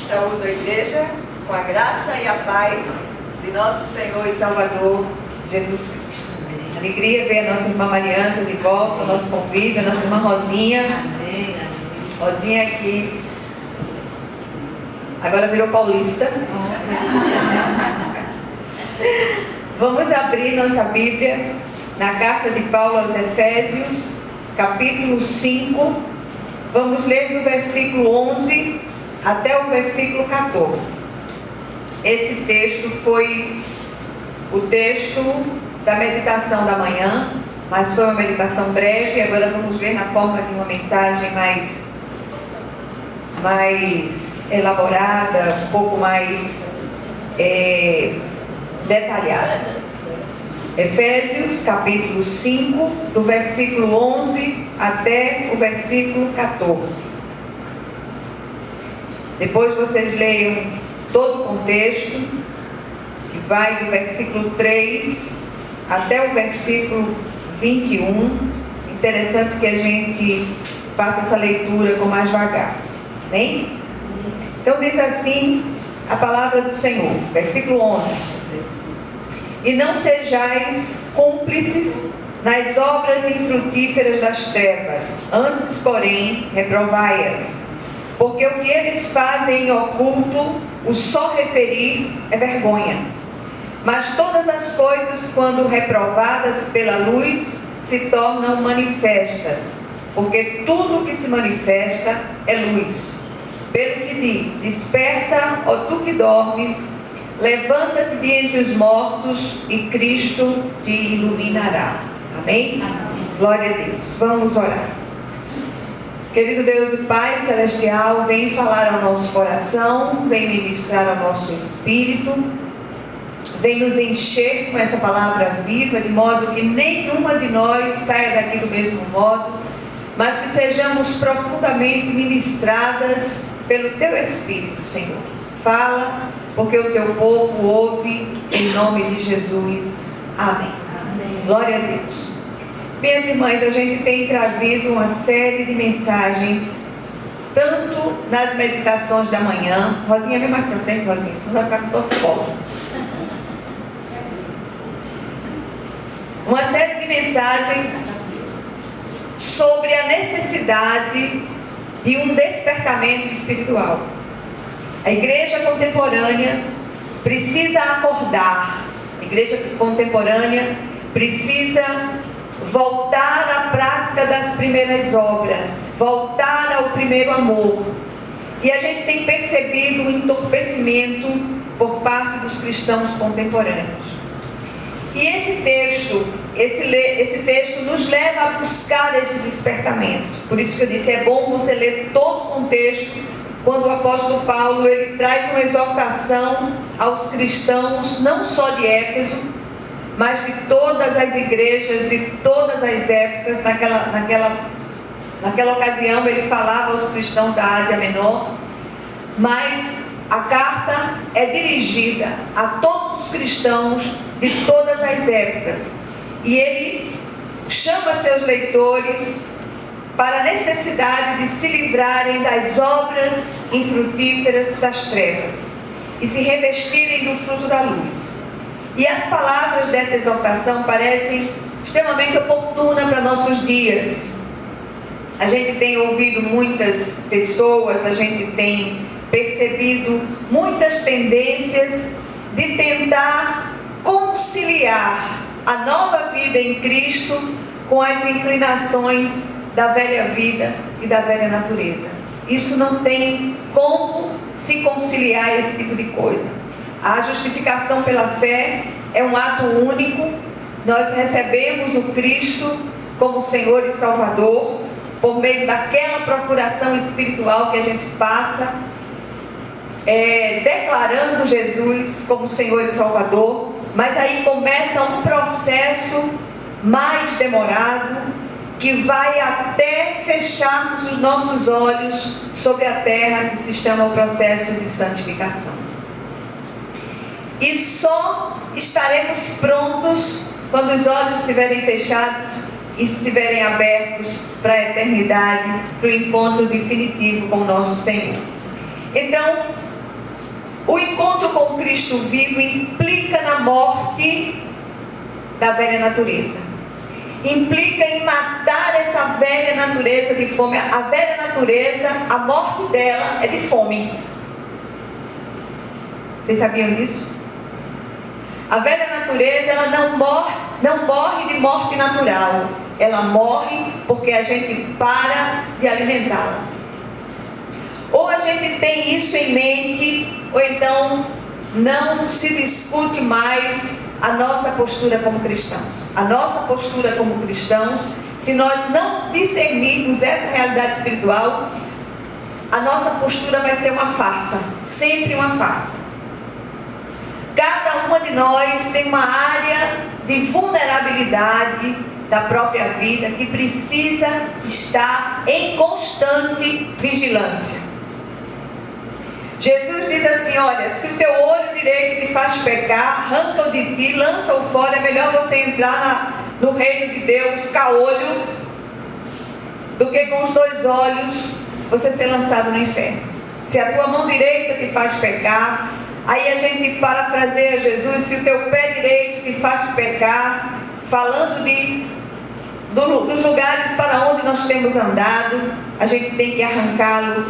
Saúde a igreja com a graça e a paz de nosso Senhor e Salvador Jesus Cristo. Alegria ver a nossa irmã Mariângela de volta, o nosso convívio, a nossa irmã Rosinha. Amém. Rosinha que agora virou paulista. Vamos abrir nossa Bíblia na carta de Paulo aos Efésios, capítulo 5. Vamos ler do versículo 11 até o versículo 14. Esse texto foi o texto da meditação da manhã, mas foi uma meditação breve. Agora vamos ver na forma de uma mensagem mais elaborada, um pouco mais detalhada. Efésios capítulo 5, do versículo 11 até o versículo 14. Depois vocês leiam todo o contexto, que vai do versículo 3 até o versículo 21. Interessante que a gente faça essa leitura com mais vagar. Bem? Então diz assim a palavra do Senhor, versículo 11. E não sejais cúmplices nas obras infrutíferas das trevas, antes, porém, reprovai-as. Porque o que eles fazem em oculto, o só referir é vergonha. Mas todas as coisas, quando reprovadas pela luz, se tornam manifestas. Porque tudo que se manifesta é luz. Pelo que diz: desperta, ó tu que dormes, levanta-te de entre os mortos e Cristo te iluminará. Amém? Glória a Deus. Vamos orar. Querido Deus e Pai Celestial, vem falar ao nosso coração, vem ministrar ao nosso espírito, vem nos encher com essa palavra viva, de modo que nenhuma de nós saia daqui do mesmo modo, mas que sejamos profundamente ministradas pelo Teu Espírito, Senhor. Fala, porque o Teu povo ouve, em nome de Jesus. Amém. Amém. Glória a Deus. Minhas irmãs, a gente tem trazido uma série de mensagens, tanto nas meditações da manhã. Rosinha, vem mais para frente, Rosinha, não vai ficar com tosse-cola. Uma série de mensagens sobre a necessidade de um despertamento espiritual. A igreja contemporânea precisa acordar. A igreja contemporânea precisa voltar à prática das primeiras obras, voltar ao primeiro amor. E a gente tem percebido um entorpecimento por parte dos cristãos contemporâneos. E esse texto nos leva a buscar esse despertamento. Por isso que eu disse, é bom você ler todo o contexto, quando o apóstolo Paulo ele traz uma exortação aos cristãos, não só de Éfeso, mas de todas as igrejas, de todas as épocas. Naquela ocasião ele falava aos cristãos da Ásia Menor, mas a carta é dirigida a todos os cristãos de todas as épocas, e ele chama seus leitores para a necessidade de se livrarem das obras infrutíferas das trevas e se revestirem do fruto da luz. E as palavras dessa exortação parecem extremamente oportunas para nossos dias. A gente tem ouvido muitas pessoas, a gente tem percebido muitas tendências de tentar conciliar a nova vida em Cristo com as inclinações da velha vida e da velha natureza. Isso não tem como se conciliar esse tipo de coisa. A justificação pela fé é um ato único. Nós recebemos o Cristo como Senhor e Salvador por meio daquela procuração espiritual que a gente passa, declarando Jesus como Senhor e Salvador. Mas aí começa um processo mais demorado, que vai até fecharmos os nossos olhos sobre a terra, que se chama o processo de santificação. E só estaremos prontos quando os olhos estiverem fechados e estiverem abertos para a eternidade, para o encontro definitivo com o nosso Senhor. Então, o encontro com Cristo vivo implica na morte da velha natureza. Implica em matar essa velha natureza de fome. A velha natureza, a morte dela é de fome. Vocês sabiam disso? A velha natureza, ela não morre de morte natural. Ela morre porque a gente para de alimentá-la. Ou a gente tem isso em mente, ou então não se discute mais a nossa postura como cristãos. A nossa postura como cristãos, se nós não discernirmos essa realidade espiritual, a nossa postura vai ser uma farsa, sempre uma farsa. Cada uma de nós tem uma área de vulnerabilidade da própria vida que precisa estar em constante vigilância. Jesus diz assim: olha, se o teu olho direito te faz pecar, arranca-o de ti, lança-o fora. É melhor você entrar no reino de Deus caolho do que com os dois olhos você ser lançado no inferno. Se a tua mão direita te faz pecar, aí a gente parafraseia Jesus: se o teu pé direito te faz pecar, falando dos lugares para onde nós temos andado, a gente tem que arrancá-lo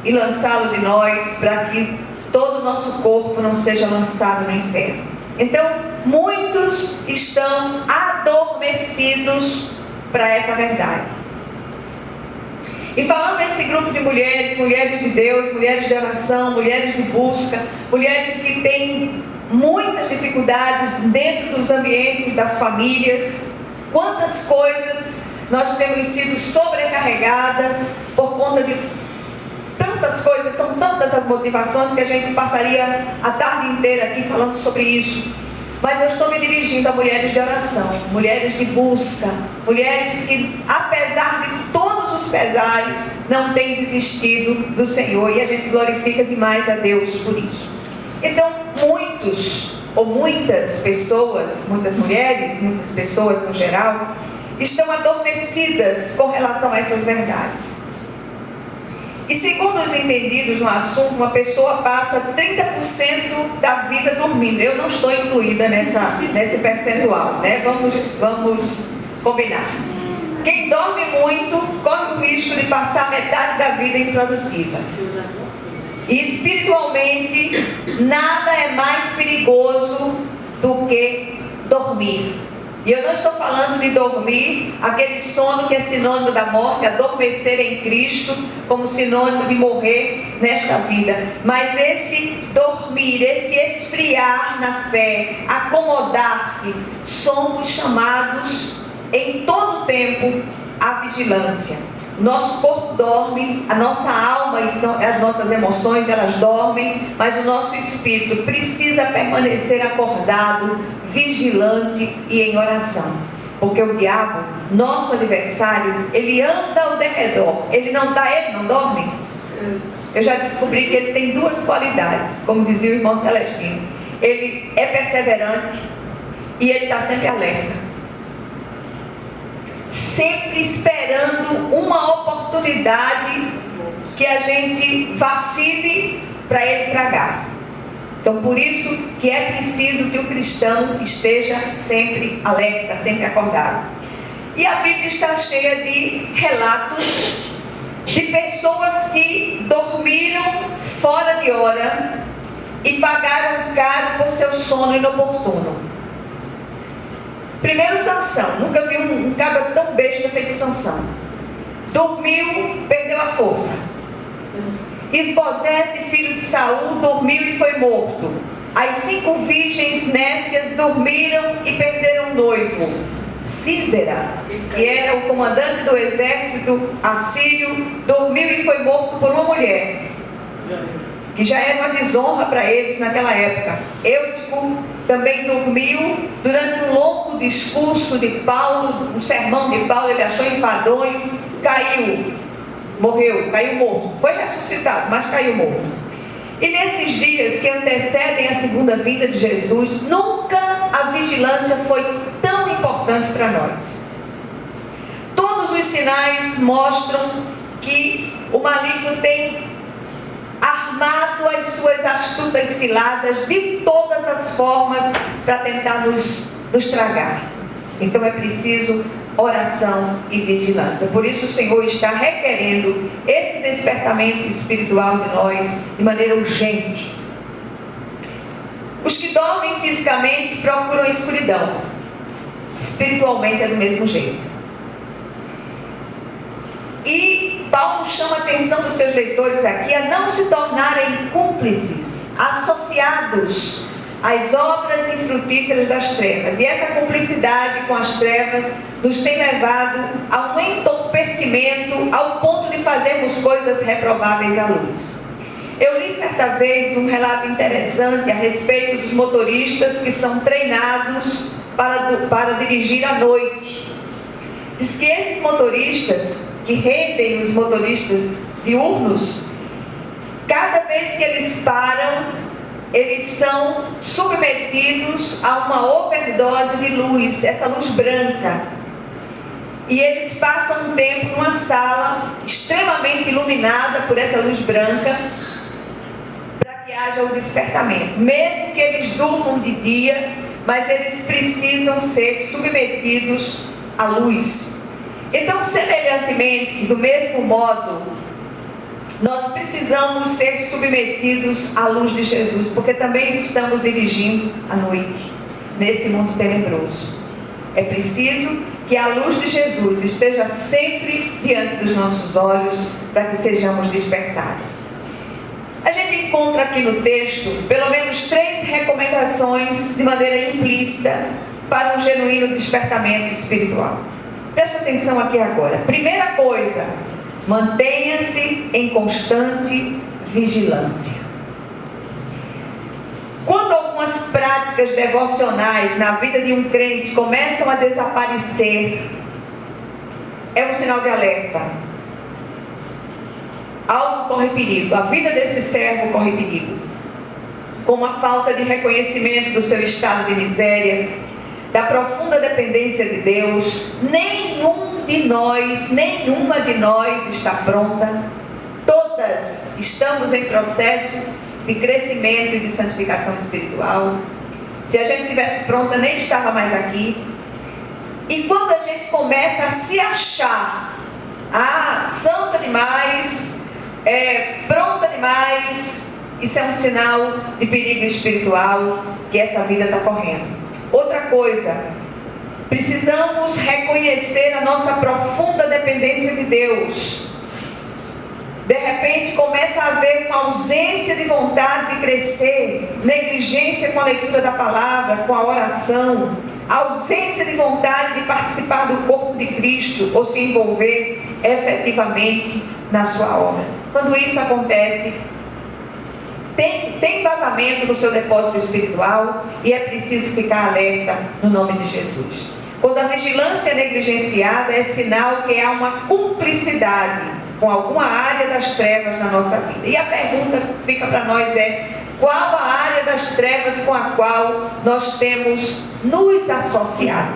e lançá-lo de nós, para que todo o nosso corpo não seja lançado no inferno. Então, muitos estão adormecidos para essa verdade. E falando desse grupo de mulheres, mulheres de Deus, mulheres de oração, mulheres de busca, mulheres que têm muitas dificuldades dentro dos ambientes das famílias, quantas coisas nós temos sido sobrecarregadas por conta de tantas coisas, são tantas as motivações que a gente passaria a tarde inteira aqui falando sobre isso. Mas eu estou me dirigindo a mulheres de oração, mulheres de busca, mulheres que, apesar de todos os pesares, não têm desistido do Senhor, e a gente glorifica demais a Deus por isso. Então, muitos ou muitas pessoas, muitas mulheres, muitas pessoas no geral, estão adormecidas com relação a essas verdades. E segundo os entendidos no assunto, uma pessoa passa 30% da vida dormindo. Eu não estou incluída nesse percentual, né? Vamos combinar. Quem dorme muito corre o risco de passar metade da vida improdutiva. E espiritualmente, nada é mais perigoso do que dormir. E eu não estou falando de dormir, aquele sono que é sinônimo da morte, adormecer em Cristo, como sinônimo de morrer nesta vida. Mas esse dormir, esse esfriar na fé, acomodar-se, somos chamados em todo tempo à vigilância. O nosso corpo dorme, a nossa alma e as nossas emoções, elas dormem, mas o nosso espírito precisa permanecer acordado, vigilante e em oração. Porque o diabo, nosso adversário, ele anda ao derredor. Ele não dorme. Eu já descobri que ele tem duas qualidades, como dizia o irmão Celestino. Ele é perseverante e ele está sempre alerta. Sempre esperando uma oportunidade que a gente vacile para ele tragar. Então, por isso que é preciso que o cristão esteja sempre alerta, sempre acordado. E a Bíblia está cheia de relatos de pessoas que dormiram fora de hora e pagaram caro por seu sono inoportuno. Primeiro, Sansão. Nunca vi um cabra tão besta feito Sansão. Dormiu, perdeu a força. Esbozete, filho de Saul, dormiu e foi morto. As 5 virgens nécias dormiram e perderam o noivo. Sísera, que era o comandante do exército assírio, dormiu e foi morto por uma mulher, que já era uma desonra para eles naquela época. Eutico também dormiu durante um longo discurso de Paulo, um sermão de Paulo. Ele achou enfadonho, caiu, morreu, caiu morto. Foi ressuscitado, mas caiu morto. E nesses dias que antecedem a segunda vinda de Jesus, nunca a vigilância foi tão importante para nós. Todos os sinais mostram que o maligno tem armado as suas astutas ciladas de todas as formas para tentar nos tragar. Então é preciso oração e vigilância. Por isso o Senhor está requerendo esse despertamento espiritual de nós de maneira urgente. Os que dormem fisicamente procuram a escuridão. Espiritualmente é do mesmo jeito. E Paulo chama a atenção dos seus leitores aqui a não se tornarem cúmplices, associados às obras infrutíferas das trevas. E essa cumplicidade com as trevas nos tem levado a um entorpecimento ao ponto de fazermos coisas reprováveis à luz. Eu li certa vez um relato interessante a respeito dos motoristas que são treinados para dirigir à noite. Diz que esses motoristas, que rendem os motoristas diurnos, cada vez que eles param, eles são submetidos a uma overdose de luz, essa luz branca. E eles passam um tempo numa sala extremamente iluminada por essa luz branca, para que haja o despertamento. Mesmo que eles durmam de dia, mas eles precisam ser submetidos à luz. Então, semelhantemente, do mesmo modo, nós precisamos ser submetidos à luz de Jesus, porque também estamos dirigindo à noite, nesse mundo tenebroso. É preciso que a luz de Jesus esteja sempre diante dos nossos olhos, para que sejamos despertados. A gente encontra aqui no texto, pelo menos 3 recomendações de maneira implícita para um genuíno despertamento espiritual. Preste atenção aqui agora. Primeira coisa, mantenha-se em constante vigilância. Quando algumas práticas devocionais na vida de um crente começam a desaparecer, é um sinal de alerta. Algo corre perigo. A vida desse servo corre perigo. Com a falta de reconhecimento do seu estado de miséria, da profunda dependência de Deus, nenhuma de nós está pronta. Todas estamos em processo de crescimento e de santificação espiritual. Se a gente estivesse pronta, nem estava mais aqui. E quando a gente começa a se achar santa demais, pronta demais, isso é um sinal de perigo espiritual que essa vida está correndo. Outra coisa, precisamos reconhecer a nossa profunda dependência de Deus. De repente começa a haver uma ausência de vontade de crescer, negligência com a leitura da palavra, com a oração, ausência de vontade de participar do corpo de Cristo ou se envolver efetivamente na sua obra. Quando isso acontece, tem vazamento no seu depósito espiritual e é preciso ficar alerta no nome de Jesus. Quando a vigilância é negligenciada, é sinal que há uma cumplicidade com alguma área das trevas na nossa vida. E a pergunta que fica para nós é: qual a área das trevas com a qual nós temos nos associado?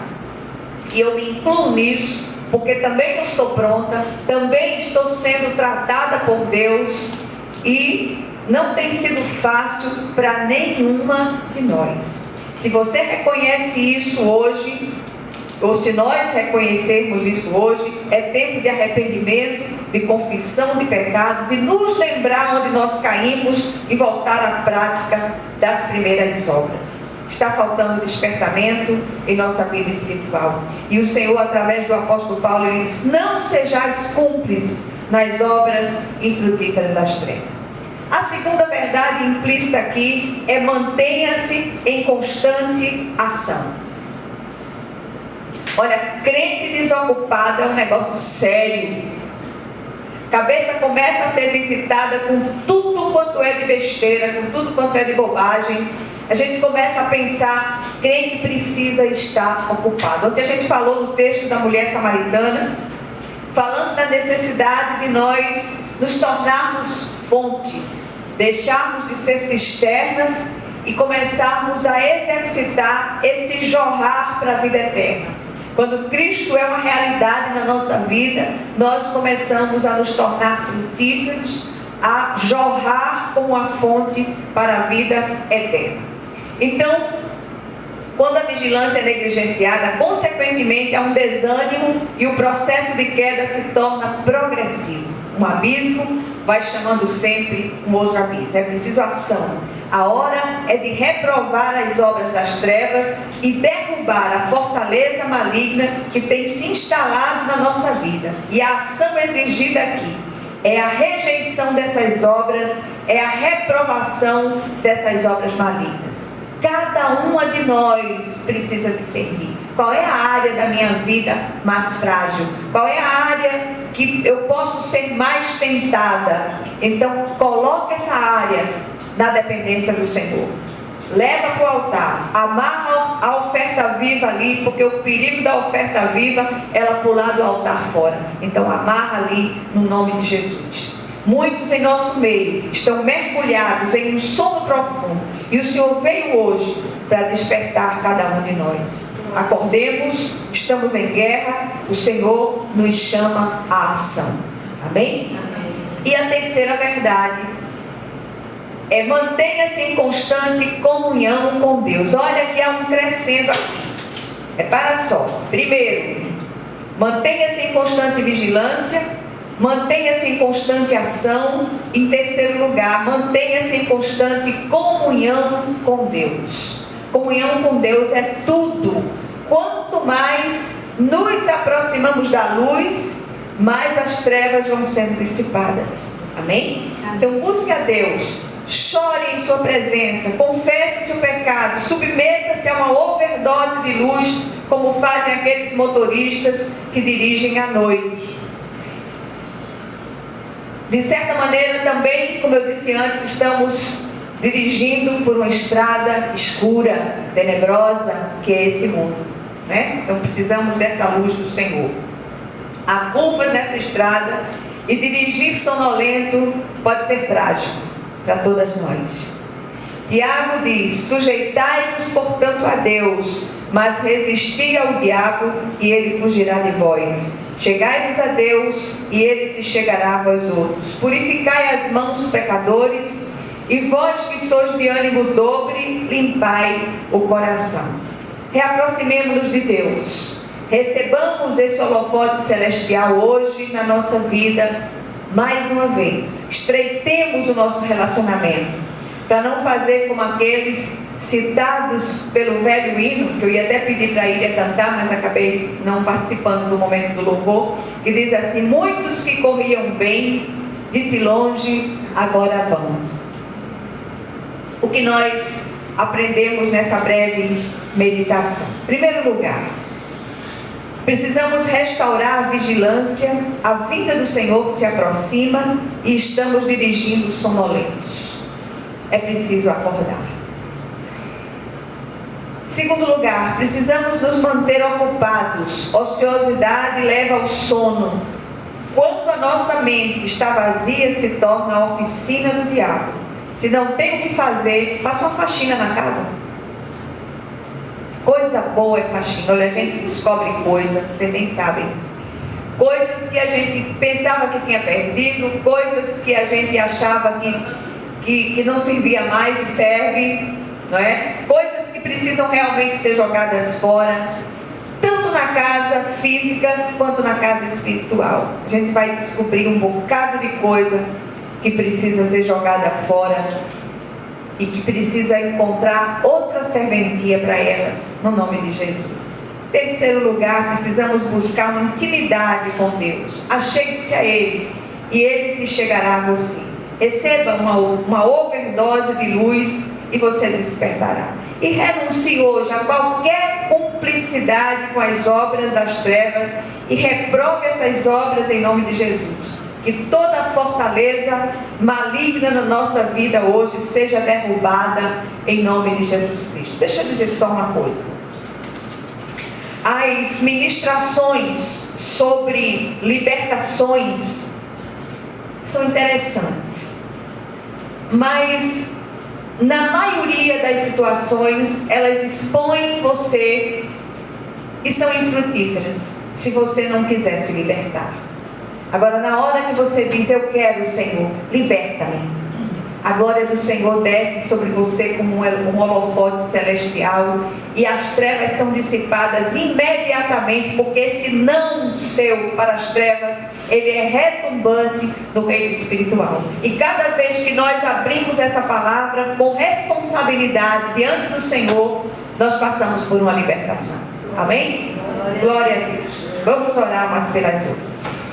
E eu me incluo nisso, porque também não estou pronta, também estou sendo tratada por Deus e não tem sido fácil para nenhuma de nós. Se você reconhece isso hoje, ou se nós reconhecermos isso hoje, é tempo de arrependimento, de confissão de pecado, de nos lembrar onde nós caímos e voltar à prática das primeiras obras. Está faltando despertamento em nossa vida espiritual. E o Senhor, através do apóstolo Paulo, ele diz: não sejais cúmplices nas obras infrutíferas das trevas. A segunda verdade implícita aqui é: mantenha-se em constante ação. Olha, crente desocupado é um negócio sério. A cabeça começa a ser visitada com tudo quanto é de besteira, com tudo quanto é de bobagem. A gente começa a pensar: crente precisa estar ocupado. Ontem a gente falou no texto da mulher samaritana, falando da necessidade de nós nos tornarmos fontes, deixarmos de ser cisternas e começarmos a exercitar esse jorrar para a vida eterna. Quando Cristo é uma realidade na nossa vida, nós começamos a nos tornar frutíferos, a jorrar como a fonte para a vida eterna. Então, quando a vigilância é negligenciada, consequentemente há um desânimo e o processo de queda se torna progressivo. Um abismo vai chamando sempre um outro abismo. É preciso ação. A hora é de reprovar as obras das trevas e derrubar a fortaleza maligna que tem se instalado na nossa vida. E a ação exigida aqui é a rejeição dessas obras, é a reprovação dessas obras malignas. Cada uma de nós precisa discernir qual é a área da minha vida mais frágil, qual é a área que eu posso ser mais tentada. Então coloque essa área na dependência do Senhor, leva para o altar, amarra a oferta viva ali, porque o perigo da oferta viva é ela pular do altar fora. Então amarra ali no nome de Jesus. Muitos em nosso meio estão mergulhados em um sono profundo, e o Senhor veio hoje para despertar cada um de nós. Acordemos, estamos em guerra, o Senhor nos chama à ação. Amém? Amém. E a terceira verdade é: mantenha-se em constante comunhão com Deus. Olha que há um crescendo aqui. Repara só. Primeiro, mantenha-se em constante vigilância. Mantenha-se em constante ação. Em terceiro lugar, mantenha-se em constante comunhão com Deus. Comunhão com Deus é tudo. Quanto mais nos aproximamos da luz, mais as trevas vão sendo dissipadas. Amém? Então busque a Deus, chore em sua presença, confesse o seu pecado, submeta-se a uma overdose de luz, como fazem aqueles motoristas que dirigem à noite. De certa maneira também, como eu disse antes, estamos dirigindo por uma estrada escura, tenebrosa, que é esse mundo, né? Então precisamos dessa luz do Senhor. Há curvas nessa estrada e dirigir sonolento pode ser trágico para todas nós. Tiago diz: sujeitai-vos portanto a Deus, mas resisti ao diabo e ele fugirá de vós. Chegai-vos a Deus e ele se chegará a vós outros. Purificai as mãos dos pecadores, e vós que sois de ânimo dobre, limpai o coração. Reaproximemo-nos de Deus. Recebamos esse holofote celestial hoje na nossa vida, mais uma vez. Estreitemos o nosso relacionamento, para não fazer como aqueles citados pelo velho hino, que eu ia até pedir para a Ilha cantar, mas acabei não participando do momento do louvor, que diz assim: muitos que corriam bem, de longe agora vão. O que nós aprendemos nessa breve meditação? Em primeiro lugar, precisamos restaurar a vigilância. A vinda do Senhor se aproxima e estamos dirigindo sonolentos. É preciso acordar. Segundo lugar, precisamos nos manter ocupados. Ociosidade leva ao sono. Quando a nossa mente está vazia, se torna a oficina do diabo. Se não tem o que fazer, faça uma faxina na casa. Coisa boa é faxina. Olha, a gente descobre coisa, vocês nem sabem. Coisas que a gente pensava que tinha perdido, coisas que a gente achava que não servia mais e serve, não é? Coisas que precisam realmente ser jogadas fora, tanto na casa física quanto na casa espiritual. A gente vai descobrir um bocado de coisa que precisa ser jogada fora e que precisa encontrar outra serventia para elas, no nome de Jesus. Terceiro lugar, precisamos buscar uma intimidade com Deus. Achegue-se a Ele e Ele se chegará a você. Receba uma overdose de luz e você despertará. E renuncie hoje a qualquer cumplicidade com as obras das trevas e reprove essas obras em nome de Jesus. Que toda fortaleza maligna na nossa vida hoje seja derrubada em nome de Jesus Cristo. Deixa eu dizer só uma coisa. As ministrações sobre libertações são interessantes, mas na maioria das situações elas expõem você e são infrutíferas se você não quiser se libertar. Agora, na hora que você diz, eu quero, Senhor, liberta-me, a glória do Senhor desce sobre você como um holofote celestial, e as trevas são dissipadas imediatamente, porque esse não seu para as trevas, ele é retumbante no reino espiritual. E cada vez que nós abrimos essa palavra com responsabilidade diante do Senhor, nós passamos por uma libertação. Amém? Glória a Deus. Vamos orar umas pelas outras.